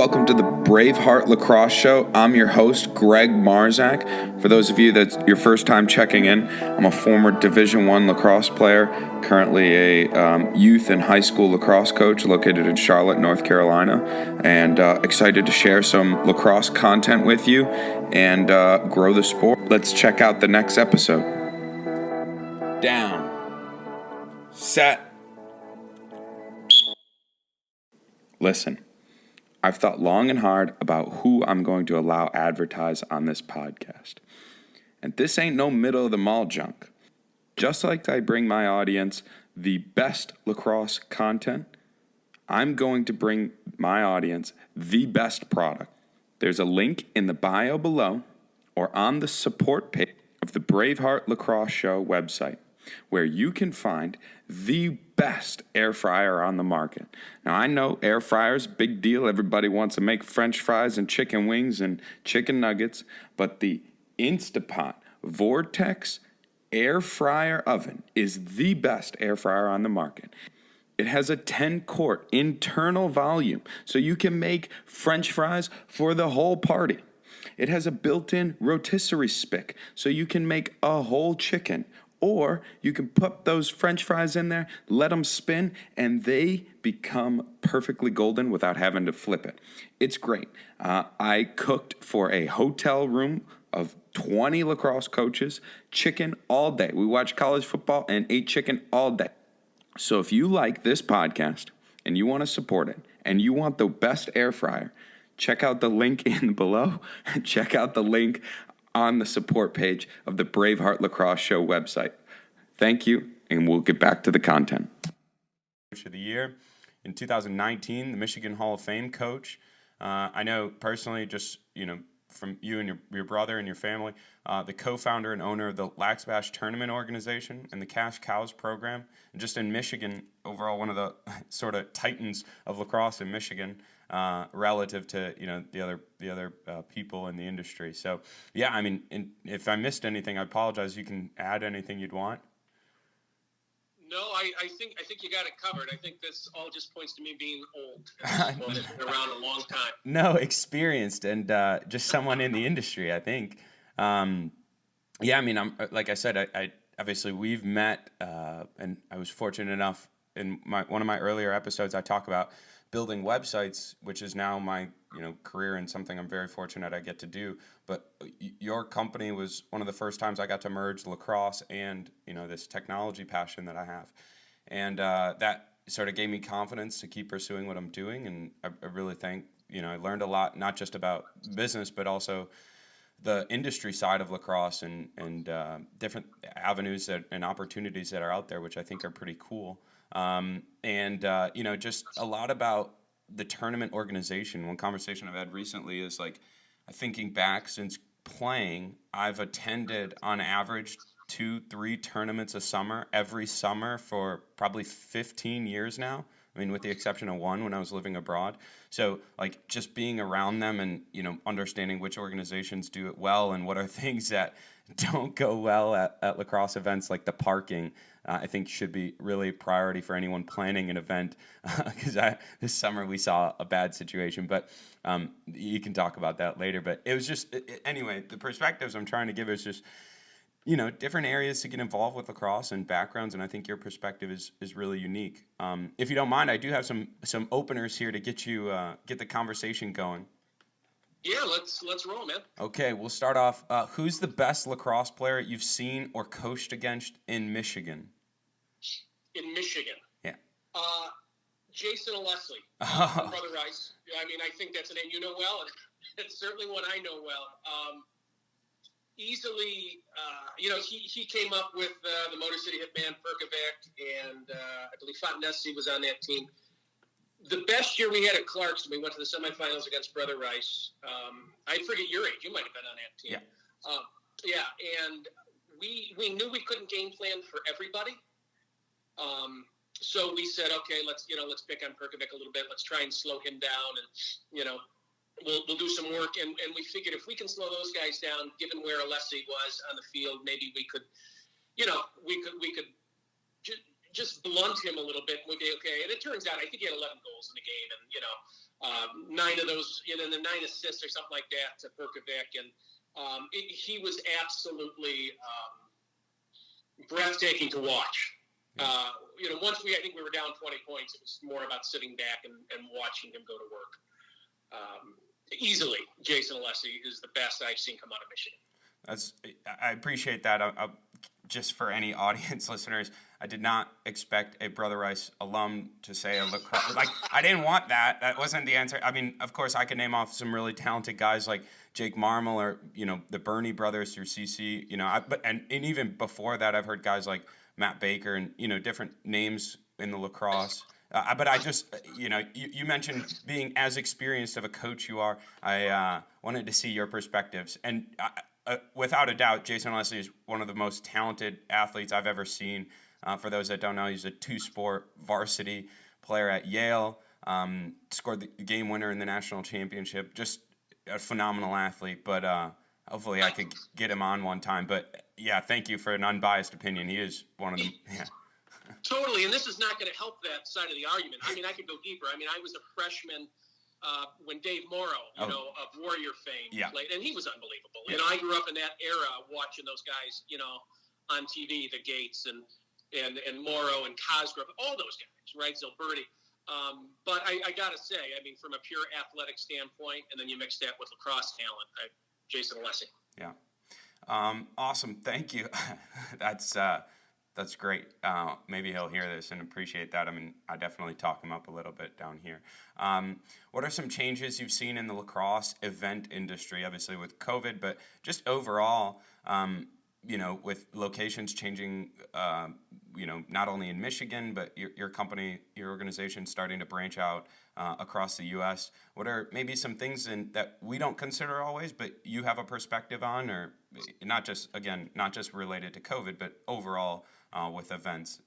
welcome to the Braveheart Lacrosse Show. I'm your host, Greg Marzak. For those of you that's your first time checking in, I'm a former Division I lacrosse player, currently a youth and high school lacrosse coach located in Charlotte, North Carolina, and excited to share some lacrosse content with you and grow the sport. Let's check out the next episode. Down. Set. Listen. I've thought long and hard about who I'm going to allow advertise on this podcast. And this ain't no middle of the mall junk. Just like I bring my audience the best lacrosse content, I'm going to bring my audience the best product. There's a link in the bio below or on the support page of the Braveheart Lacrosse Show website, where you can find the best air fryer on the market. Now, I know air fryers, big deal. Everybody wants to make French fries and chicken wings and chicken nuggets, but the Instapot Vortex air fryer oven is the best air fryer on the market. It has a 10-quart internal volume, so you can make French fries for the whole party. It has a built-in rotisserie spick, so you can make a whole chicken. Or you can put those French fries in there, let them spin, and they become perfectly golden without having to flip it. It's great. I cooked for a hotel room of 20 lacrosse coaches, chicken all day. We watched college football and ate chicken all day. So if you like this podcast and you want to support it and you want the best air fryer, check out the link in below and check out the link on the support page of the Braveheart Lacrosse Show website. Thank you, and we'll get back to the content. Coach of the Year in 2019, the Michigan Hall of Fame coach. I know personally, just from you and your brother and your family, the co-founder and owner of the LaxBash Tournament organization and the Cash Cows program, and just in Michigan, overall one of the sort of titans of lacrosse in Michigan. Relative to the other people in the industry. So yeah, I mean, if I missed anything, I apologize. You can add anything you'd want. No, I think you got it covered. I think this all just points to me being old. I've been around a long time. No, experienced and just someone in the industry, I think. Yeah, I mean, I'm like I said, I obviously we've met, and I was fortunate enough in one of my earlier episodes. I talk about building websites, which is now my career and something I'm very fortunate I get to do. But your company was one of the first times I got to merge lacrosse and this technology passion that I have, and that sort of gave me confidence to keep pursuing what I'm doing. And I really think I learned a lot, not just about business but also the industry side of lacrosse and different avenues and opportunities that are out there, which I think are pretty cool. Just a lot about the tournament organization. One conversation I've had recently is thinking back since playing, I've attended on average 2-3 tournaments a summer, every summer for probably 15 years now. I mean, with the exception of one when I was living abroad. So just being around them and, understanding which organizations do it well and what are things that don't go well at lacrosse events, like the parking, I think should be really a priority for anyone planning an event, because this summer we saw a bad situation, but you can talk about that later. But it was just, anyway, the perspectives I'm trying to give is just, different areas to get involved with lacrosse and backgrounds, and I think your perspective is really unique. If you don't mind, I do have some openers here to get you get the conversation going. Yeah, let's roll, man. Okay, we'll start off. Who's the best lacrosse player you've seen or coached against in Michigan? In Michigan? Yeah. Jason and Leslie, Brother Rice. I mean, I think that's a name you know well, and it's certainly one I know well. Easily, he came up with the Motor City Hitman, Perkovic, and I believe Fontenesi was on that team. The best year we had at Clarkson, we went to the semifinals against Brother Rice. I forget your age. You might have been on that team. Yeah. And we knew we couldn't game plan for everybody. So we said, okay, let's pick on Perkovic a little bit. Let's try and slow him down, and we'll do some work. And we figured if we can slow those guys down, given where Alessi was on the field, maybe we could just blunt him a little bit. We'd be okay. And it turns out, I think he had 11 goals in the game, and 9 of those, the 9 assists or something like that to Perkovic. And he was absolutely breathtaking to watch. Once I think we were down 20 points, it was more about sitting back and watching him go to work. Easily, Jason Alessi is the best I've seen come out of Michigan. I appreciate that. Just for any audience listeners, I did not expect a Brother Rice alum to say a lacrosse. I didn't want that. That wasn't the answer. I mean, of course, I could name off some really talented guys like Jake Marmol or the Burney brothers through CC. And even before that, I've heard guys like Matt Baker and different names in the lacrosse. But I just, you mentioned being as experienced of a coach you are. I wanted to see your perspectives. And without a doubt, Jason Alessi is one of the most talented athletes I've ever seen. For those that don't know, he's a 2-sport varsity player at Yale, scored the game winner in the national championship. Just a phenomenal athlete. But hopefully I could get him on one time. But, yeah, thank you for an unbiased opinion. He is one of them. Yeah. Totally, and this is not going to help that side of the argument. I mean, I could go deeper. I mean, I was a freshman when Dave Morrow, of Warrior fame, played, and he was unbelievable. Yeah. I grew up in that era watching those guys, on TV, the Gates and Morrow and Cosgrove, all those guys, right? Zilberti. But I got to say, I mean, from a pure athletic standpoint, and then you mix that with lacrosse talent, Jason Alessi. Yeah. Awesome. Thank you. That's great. Maybe he'll hear this and appreciate that. I mean, I definitely talk him up a little bit down here. What are some changes you've seen in the lacrosse event industry, obviously with COVID, but just overall, with locations changing, not only in Michigan, but your company, your organization starting to branch out across the U.S. What are maybe some things that we don't consider always, but you have a perspective on, or not just related to COVID, but overall with events?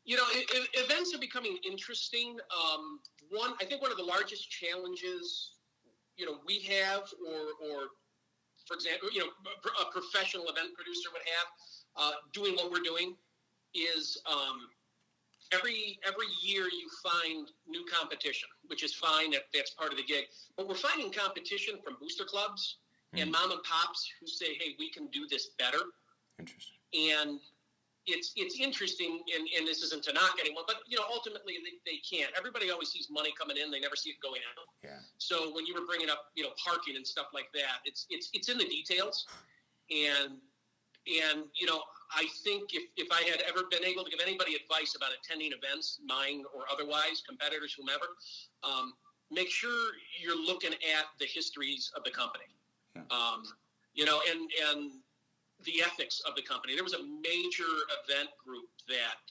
Events are becoming interesting. I think one of the largest challenges, we have, or for example, a professional event producer would have, doing what we're doing, is every year you find new competition, which is fine. That's part of the gig. But we're finding competition from booster clubs and mom and pops who say, "Hey, we can do this better." Interesting. And it's interesting, and this isn't to knock anyone, but ultimately they can't. Everybody always sees money coming in; they never see it going out. Yeah. So when you were bringing up parking and stuff like that, it's in the details, and I think if I had ever been able to give anybody advice about attending events, mine or otherwise, competitors, whomever, make sure you're looking at the histories of the company, and the ethics of the company. There was a major event group that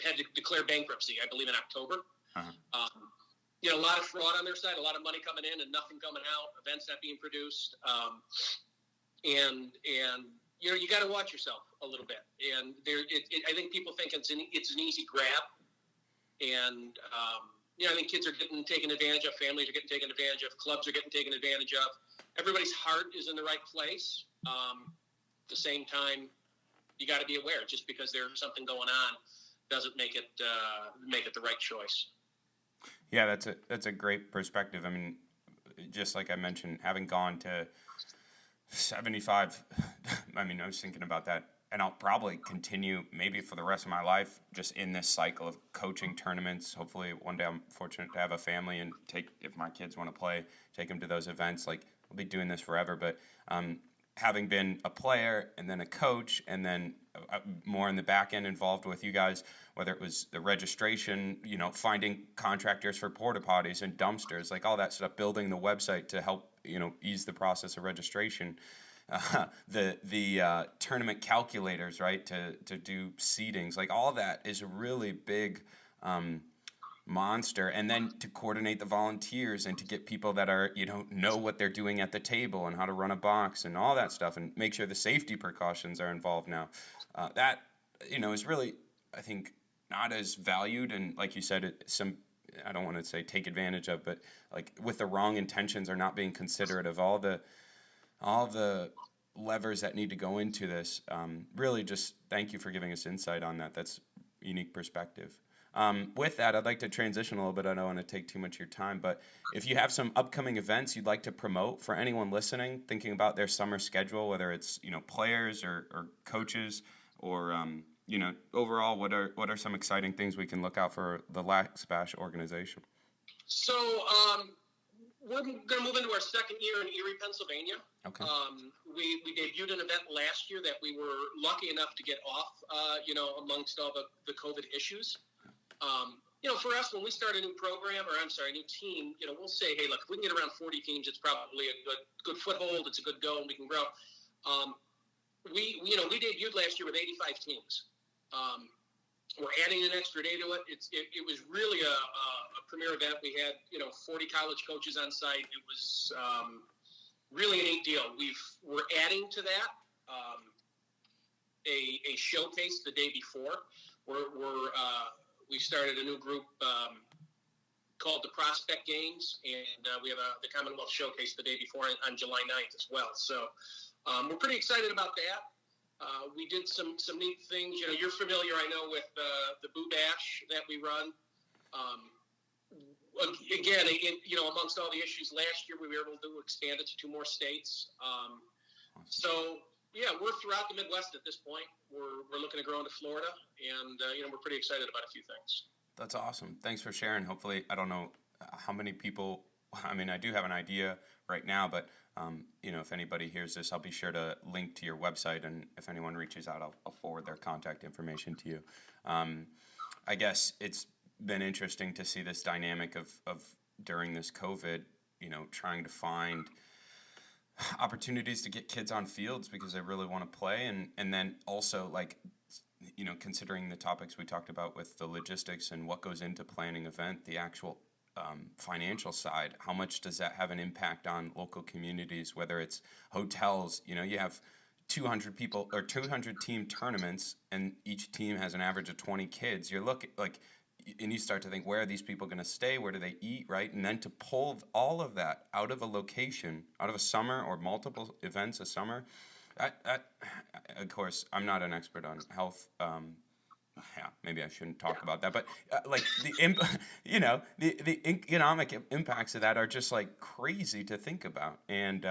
had to declare bankruptcy, I believe, in October. Uh-huh. A lot of fraud on their side, a lot of money coming in and nothing coming out, events not being produced. And you got to watch yourself a little bit. And I think people think it's an easy grab. And, I think kids are getting taken advantage of, families are getting taken advantage of, clubs are getting taken advantage of. Everybody's heart is in the right place. At the same time, you got to be aware. Just because there's something going on doesn't make it the right choice. Yeah, that's a great perspective. I mean, just like I mentioned, having gone to 75, I mean, I was thinking about that, and I'll probably continue maybe for the rest of my life just in this cycle of coaching tournaments. Hopefully one day I'm fortunate to have a family and if my kids want to play, take them to those events. Like, I'll be doing this forever, but having been a player and then a coach and then more in the back end involved with you guys, whether it was the registration, finding contractors for porta potties and dumpsters, like all that stuff, building the website to help, ease the process of registration, the tournament calculators, right, to do seedings, like all that is a really big monster. And then to coordinate the volunteers and to get people that are, know what they're doing at the table and how to run a box and all that stuff and make sure the safety precautions are involved now. That, is really, I think, not as valued. And like you said, I don't want to say take advantage of, but like with the wrong intentions or not being considerate of all the levers that need to go into this. Really just thank you for giving us insight on that. That's unique perspective. With that, I'd like to transition a little bit. I don't want to take too much of your time, but if you have some upcoming events you'd like to promote for anyone listening, thinking about their summer schedule, whether it's, players or coaches or, overall, what are some exciting things we can look out for the LaxBash organization? So we're going to move into our second year in Erie, Pennsylvania. Okay. We debuted an event last year that we were lucky enough to get off, amongst all the COVID issues. For us, when we start a new program, a new team, we'll say, hey, look, if we can get around 40 teams, it's probably a good foothold. It's a good go, and we can grow. We debuted last year with 85 teams. We're adding an extra day to it. It was really a premier event. We had 40 college coaches on site. It was really a neat deal. We're adding to that a showcase the day before. We started a new group called the Prospect Games, and we have the Commonwealth Showcase the day before on July 9th as well. So we're pretty excited about that. We did some neat things. You're familiar, I know, with the Boo Bash that we run. Again, amongst all the issues last year, we were able to expand it to 2 more states. So, yeah, we're throughout the Midwest at this point. We're looking to grow into Florida, and we're pretty excited about a few things. That's awesome. Thanks for sharing. Hopefully, I don't know how many people. I mean, I do have an idea right now, but if anybody hears this, I'll be sure to link to your website, and if anyone reaches out, I'll forward their contact information to you. I guess it's been interesting to see this dynamic of during this COVID, trying to find opportunities to get kids on fields because they really want to play, and then also considering the topics we talked about with the logistics and what goes into planning an event, the actual financial side, how much does that have an impact on local communities, whether it's hotels, you have 200 people or 200 team tournaments and each team has an average of 20 kids. You're looking and you start to think, where are these people going to stay? Where do they eat? Right. And then to pull all of that out of a location, out of a summer or multiple events a summer, of course, I'm not an expert on health. Maybe I shouldn't talk about that, but the economic impacts of that are just crazy to think about, and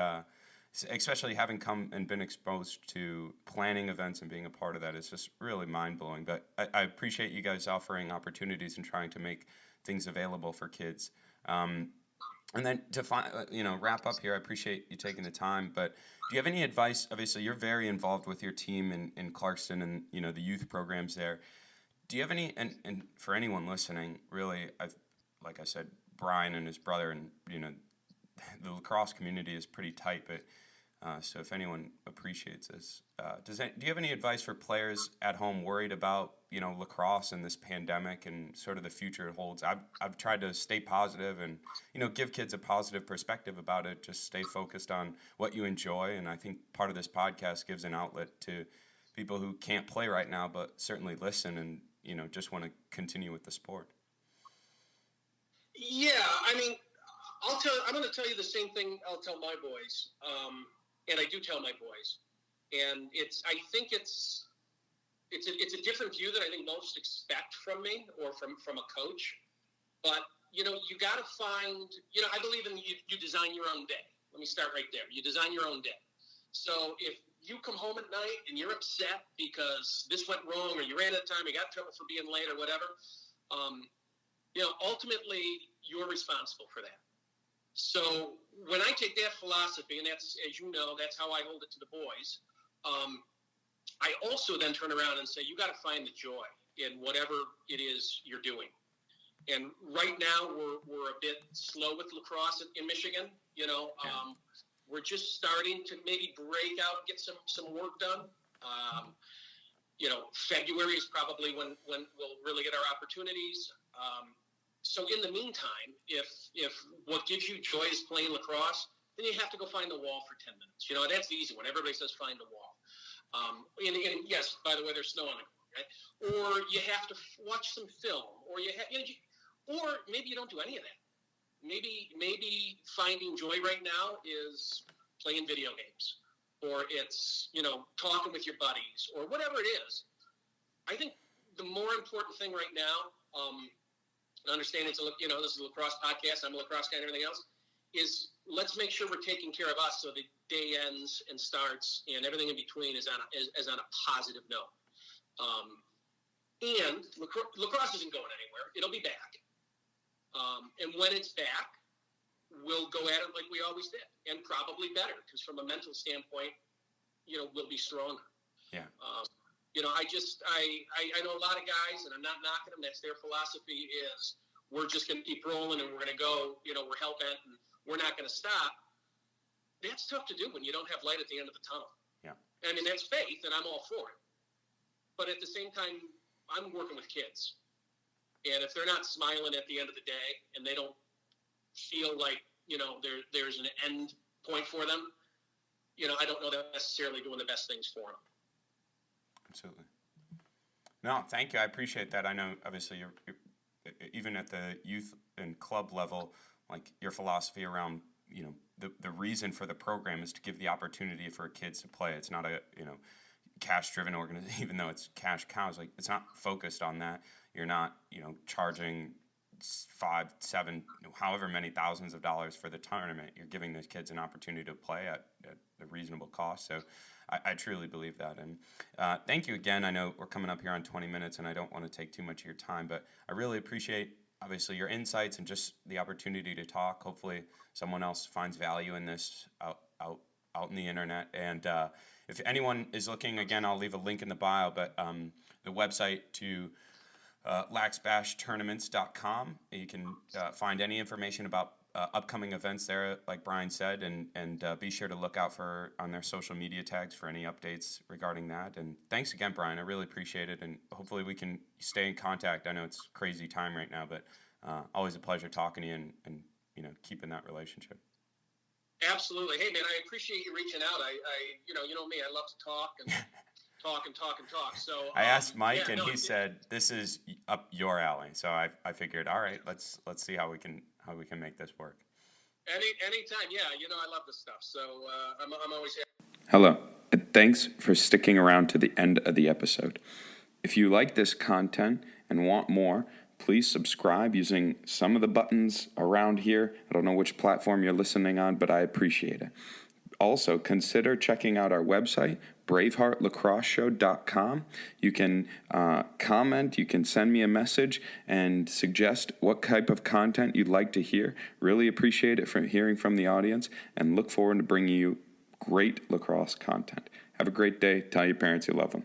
especially having come and been exposed to planning events and being a part of that is just really mind blowing. But I appreciate you guys offering opportunities and trying to make things available for kids. And then to wrap up here, I appreciate you taking the time, but do you have any advice? Obviously, you're very involved with your team in Clarkston and, the youth programs there. Do you have any, and for anyone listening, really, like I said, Brian and his brother and, the lacrosse community is pretty tight, but so if anyone appreciates this, do you have any advice for players at home worried about, lacrosse and this pandemic and sort of the future it holds? I've tried to stay positive and, give kids a positive perspective about it. Just stay focused on what you enjoy. And I think part of this podcast gives an outlet to people who can't play right now, but certainly listen and, just want to continue with the sport. Yeah, I'm going to tell you the same thing I'll tell my boys, and I do tell my boys, and I think it's a different view than I think most expect from me or from a coach, but you got to find, I believe in you design your own day. Let me start right there. You design your own day. So if you come home at night and you're upset because this went wrong or you ran out of time, you got in trouble for being late or whatever, ultimately you're responsible for that. So when I take that philosophy, and that's, as you know, that's how I hold it to the boys, I also then turn around and say, you got to find the joy in whatever it is you're doing. And right now we're a bit slow with lacrosse in Michigan. We're just starting to maybe break out, get some work done. February is probably when we'll really get our opportunities. So in the meantime, if what gives you joy is playing lacrosse, then you have to go find the wall for 10 minutes. That's the easy one. Everybody says find the wall. And yes, by the way, there's snow on the ground, right? Or you have to watch some film, or or maybe you don't do any of that. Maybe finding joy right now is playing video games, or it's, talking with your buddies, or whatever it is. I think the more important thing right now understand this is a lacrosse podcast, I'm a lacrosse guy and everything else, is let's make sure we're taking care of us so the day ends and starts and everything in between is on a positive note. And lacrosse isn't going anywhere. It'll be back. And when it's back, we'll go at it like we always did, and probably better, because from a mental standpoint, we'll be stronger. Yeah. I know a lot of guys, and I'm not knocking them. That's their philosophy is we're just going to keep rolling and we're going to go, we're hell-bent and we're not going to stop. That's tough to do when you don't have light at the end of the tunnel. Yeah. I mean, that's faith, and I'm all for it. But at the same time, I'm working with kids. And if they're not smiling at the end of the day and they don't feel like, there's an end point for them, I don't know that I'm necessarily doing the best things for them. Absolutely. No, thank you. I appreciate that. I know, obviously, you're even at the youth and club level, like your philosophy around, the reason for the program is to give the opportunity for kids to play. It's not a, cash-driven organization, even though it's cash cows. Like, it's not focused on that. You're not, charging 5, 7, however many thousands of dollars for the tournament. You're giving those kids an opportunity to play at a reasonable cost. So I truly believe that. And thank you again. I know we're coming up here on 20 minutes, and I don't want to take too much of your time, but I really appreciate, obviously, your insights and just the opportunity to talk. Hopefully someone else finds value in this out in the internet. And if anyone is looking, again, I'll leave a link in the bio, but the website to LaxBashTournaments.com. You can find any information about upcoming events there, like Brian said, and be sure to look out on their social media tags for any updates regarding that. And thanks again, Brian. I really appreciate it, and hopefully we can stay in contact. I know it's a crazy time right now, but always a pleasure talking to you and keeping that relationship. Absolutely. Hey, man, I appreciate you reaching out. You know me, I love to talk and talk. So I asked Mike, and he said this is up your alley. So I figured, all right, let's see how we can make this work. Anytime, yeah. I love this stuff. So I'm always happy. Hello, and thanks for sticking around to the end of the episode. If you like this content and want more, please subscribe using some of the buttons around here. I don't know which platform you're listening on, but I appreciate it. Also, consider checking out our website, BraveheartLacrosseShow.com. You can comment, you can send me a message, and suggest what type of content you'd like to hear. Really appreciate it from hearing from the audience, and look forward to bringing you great lacrosse content. Have a great day. Tell your parents you love them.